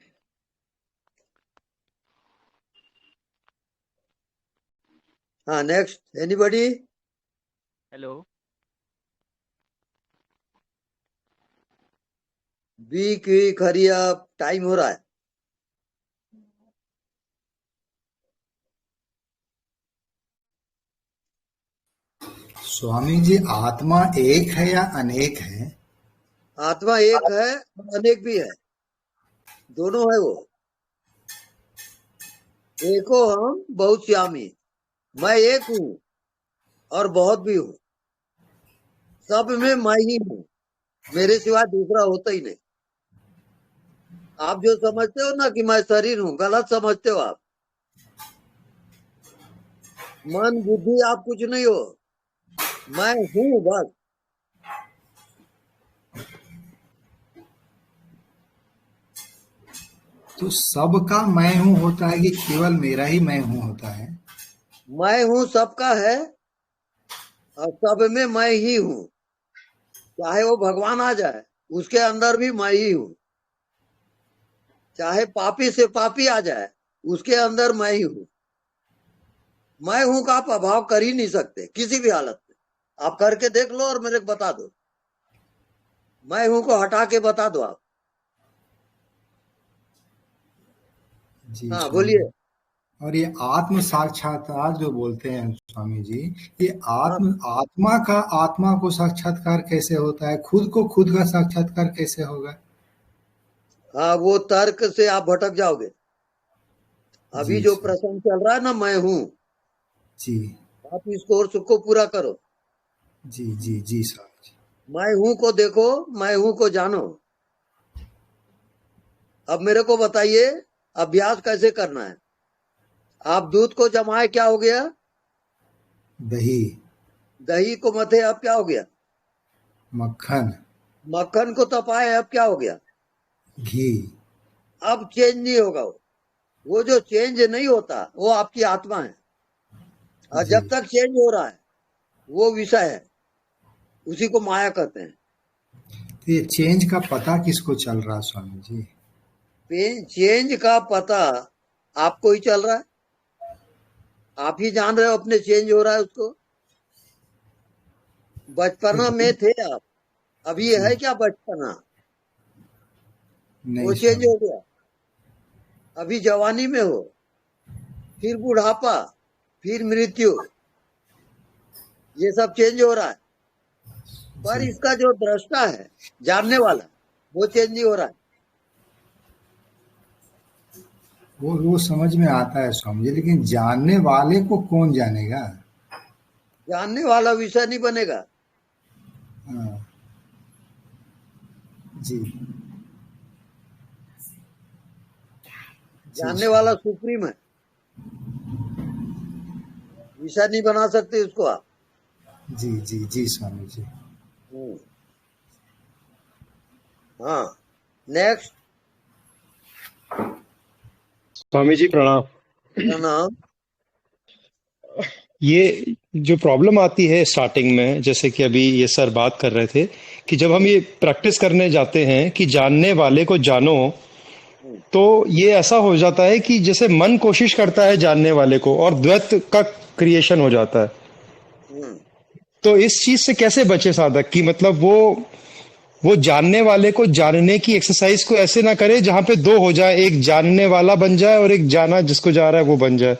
हाँ, नेक्स्ट एनीबॉडी? हेलो। बी की खरिया, टाइम हो रहा है। स्वामी जी, आत्मा एक है या अनेक है? आत्मा एक है और अनेक भी है, दोनों है। वो एको हम बहुत श्यामी, मैं एक हूँ और बहुत भी हूँ। सब में मैं ही हूँ, मेरे सिवा दूसरा होता ही नहीं। आप जो समझते हो ना कि मैं शरीर हूँ, गलत समझते हो आप। मन बुद्धि आप कुछ नहीं हो, मैं हूँ बस। तो सबका मैं हूँ होता है कि केवल मेरा ही मैं हूँ होता है? मैं हूँ सबका है और सब में मैं ही हूँ। चाहे वो भगवान आ जाए, उसके अंदर भी मैं ही हूँ। चाहे पापी से पापी आ जाए, उसके अंदर मैं ही हूँ। मैं हूँ का आप अभाव कर ही नहीं सकते किसी भी हालत में। आप करके देख लो और मेरे को बता दो। मैं हूँ को हटा के बता दो आप। जी हाँ स्वामी। बोलिए। और ये आत्म साक्षात्कार जो बोलते हैं स्वामी जी, ये आत्मा को साक्षात्कार कैसे होता है? खुद को खुद का साक्षात्कार कैसे होगा? हाँ, वो तर्क से आप भटक जाओगे। अभी जी जो प्रश्न चल रहा है ना, मैं हूँ, जी आप इस कोर्स को पूरा करो। जी जी जी स्वामी जी। मैं हूँ को देखो, मैं हूँ को जानो। अब मेरे को बताइए अभ्यास कैसे करना है। आप दूध को जमाए, क्या हो गया? दही। दही को मथे, अब क्या हो गया? मक्खन। मक्खन को तपाए, अब क्या हो गया? घी। अब चेंज नहीं होगा। वो जो चेंज नहीं होता वो आपकी आत्मा है, और जब तक चेंज हो रहा है वो विषय है, उसी को माया कहते हैं। तो ये चेंज का पता किसको चल रहा है स्वामी जी? चेंज का पता आपको ही चल रहा है। आप ही जान रहे हो अपने चेंज हो रहा है उसको। बचपना में थे आप, अभी है क्या बचपना? वो चेंज हो गया। अभी जवानी में हो, फिर बुढ़ापा, फिर मृत्यु, ये सब चेंज हो रहा है। पर इसका जो दृष्टा है, जानने वाला, वो चेंज नहीं हो रहा है। वो समझ में आता है स्वामी जी, लेकिन जानने वाले को कौन जानेगा? जानने वाला विषय नहीं बनेगा। हाँ, जी जानने वाला सुप्रीम है, विषय नहीं बना सकते उसको आप। जी जी जी स्वामी जी। हाँ, नेक्स्ट। स्वामी जी प्रणाम। प्रणाम। ये जो प्रॉब्लम आती है स्टार्टिंग में, जैसे कि अभी ये सर बात कर रहे थे कि जब हम ये प्रैक्टिस करने जाते हैं कि जानने वाले को जानो, तो ये ऐसा हो जाता है कि जैसे मन कोशिश करता है जानने वाले को और द्वैत का क्रिएशन हो जाता है। तो इस चीज से कैसे बचे साधक कि मतलब वो जानने वाले को जानने की एक्सरसाइज को ऐसे ना करे जहां पे दो हो जाए, एक जानने वाला बन जाए और एक जाना जिसको जा रहा है वो बन जाए।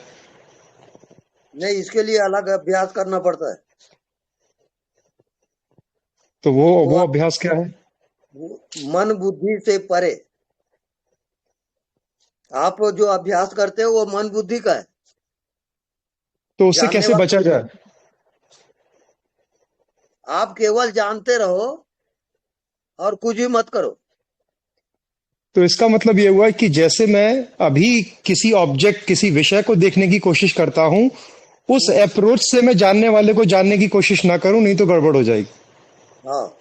नहीं, इसके लिए अलग अभ्यास करना पड़ता है। तो वो अभ्यास क्या है? मन बुद्धि से परे। आप जो अभ्यास करते हो वो मन बुद्धि का है। तो उससे कैसे बचा जाए? आप केवल जानते रहो और कुछ भी मत करो। तो इसका मतलब ये हुआ कि जैसे मैं अभी किसी ऑब्जेक्ट, किसी विषय को देखने की कोशिश करता हूं, उस अप्रोच से मैं जानने वाले को जानने की कोशिश ना करूं, नहीं तो गड़बड़ हो जाएगी। हाँ,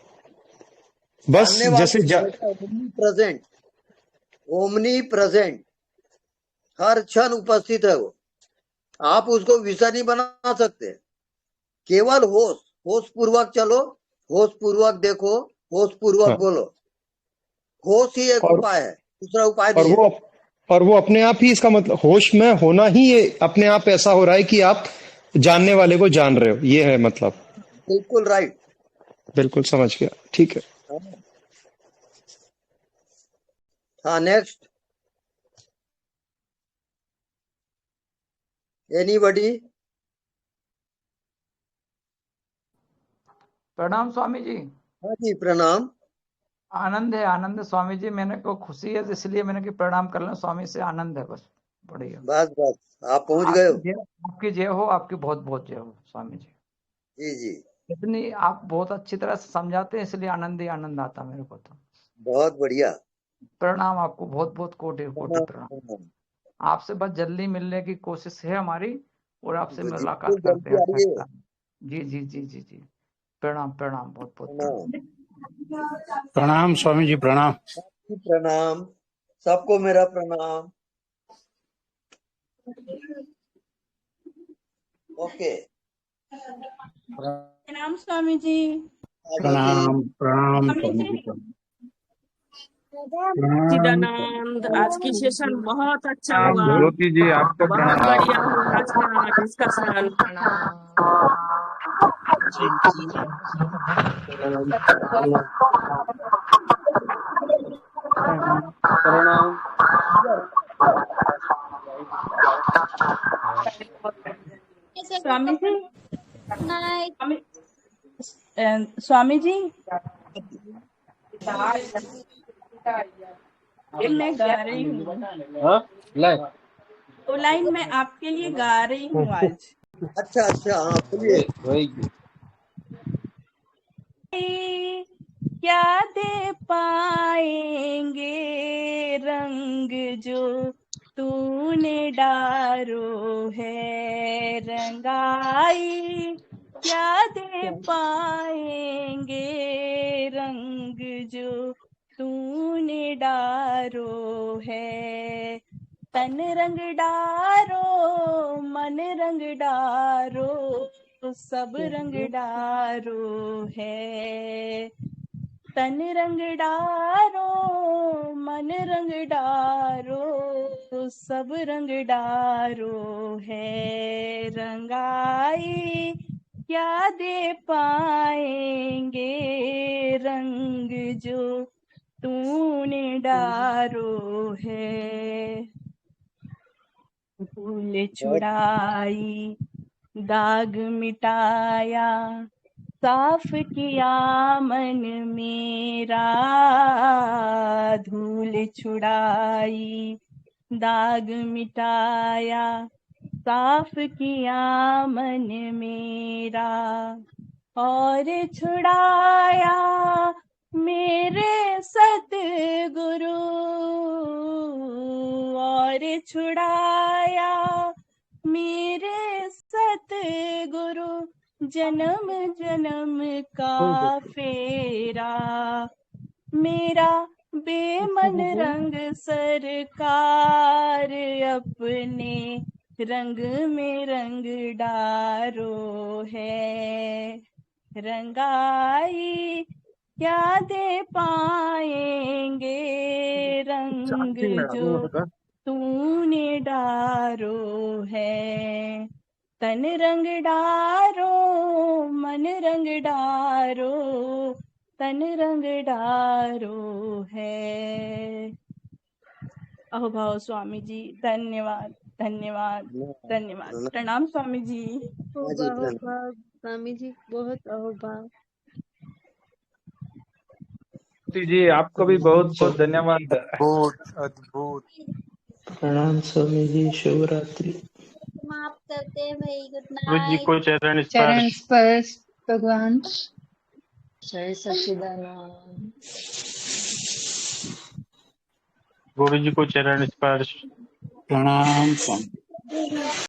बस जैसे ओमनी प्रेजेंट हर क्षण उपस्थित है वो। आप उसको विषय नहीं बना सकते। केवल होश पूर्वक चलो, होश पूर्वक देखो, होश पूर्वक बोलो। होश ही एक उपाय है, दूसरा उपाय नहीं है। और वो अपने आप ही, इसका मतलब होश में होना ही ये अपने आप ऐसा हो रहा है कि आप जानने वाले को जान रहे हो, ये है मतलब। बिल्कुल राइट। बिल्कुल समझ गया, ठीक है। हाँ, नेक्स्ट। एनीबॉडी? प्रणाम स्वामी जी। हाँ जी, प्रणाम। आनंद है स्वामी जी, मैंने को खुशी है इसलिए मैंने कि प्रणाम कर लें स्वामी से, आनंद है बस। बढ़िया, बस आप पहुंच गए हो। आपकी जय हो, आपकी बहुत बहुत जय हो स्वामी जी। जी जी, इतनी आप बहुत अच्छी तरह से समझाते हैं, इसलिए आनंद ही आनंद आता मेरे को तो। बहुत बढ़िया। प्रणाम आपको, बहुत बहुत कोटि कोटि प्रणाम। आपसे बस जल्दी मिलने की कोशिश है हमारी, और आपसे मुलाकात करते हैं। जी जी जी जी जी, प्रणाम प्रणाम, बहुत बहुत प्रणाम। प्रणाम स्वामी जी, प्रणाम। प्रणाम, सबको मेरा प्रणाम। ओके, प्रणाम स्वामी जी। प्रणाम प्रणाम स्वामी जी, चिदानंद, आज की सेशन बहुत अच्छा हुआ, ज्योति जी आपको बहुत बढ़िया हुआ आज का डिस्कशन। प्रणाम। स्वामी जी, स्वामी जी, मैं गा रही हूँ। तो लाइन मैं आपके लिए गा रही हूँ आज। अच्छा, हाँ बोलिए। क्या दे पाएंगे रंग जो तूने डारो है रंगाई, क्या दे पाएंगे रंग जो तूने डारो है। तन रंग डारो, मन रंग डारो, सब रंग डारो है। तन रंग डारो, मन रंग डारो, सब रंग डारो है रंगाई, क्या दे पाएंगे रंग जो तूने डारो है। भूल छुड़ाई, दाग मिटाया, साफ किया मन मेरा, धूल छुड़ाई, दाग मिटाया, साफ किया मन मेरा और छुड़ाया मेरे सतगुरु, और छुड़ाया मेरे सतगुरु, जन्म जन्म का फेरा। मेरा बेमन रंग सरकार अपने रंग में रंग डारो है। रंगाई क्या दे पाएंगे रंग जो तूने डारो है। तन रंग डारो मन रंग डारो, तन रंग डारो है। अहोभाव स्वामी जी, धन्यवाद धन्यवाद धन्यवाद। प्रणाम स्वामी जी। हाँ जी, प्रणाम। स्वामी जी बहुत अहोभाव। जी आपको भी बहुत बहुत धन्यवाद। अद्भुत अद्भुत। प्रणाम स्वामी जी, शुभ रात्रि। समाप्त करते हैं भाई, गुड गुरु जी नाइट। को चरण चरण स्पर्श। स्पर्श भगवान। जय सच्चिदानंद। गुरु जी को चरण स्पर्श। प्रणाम स्वामी।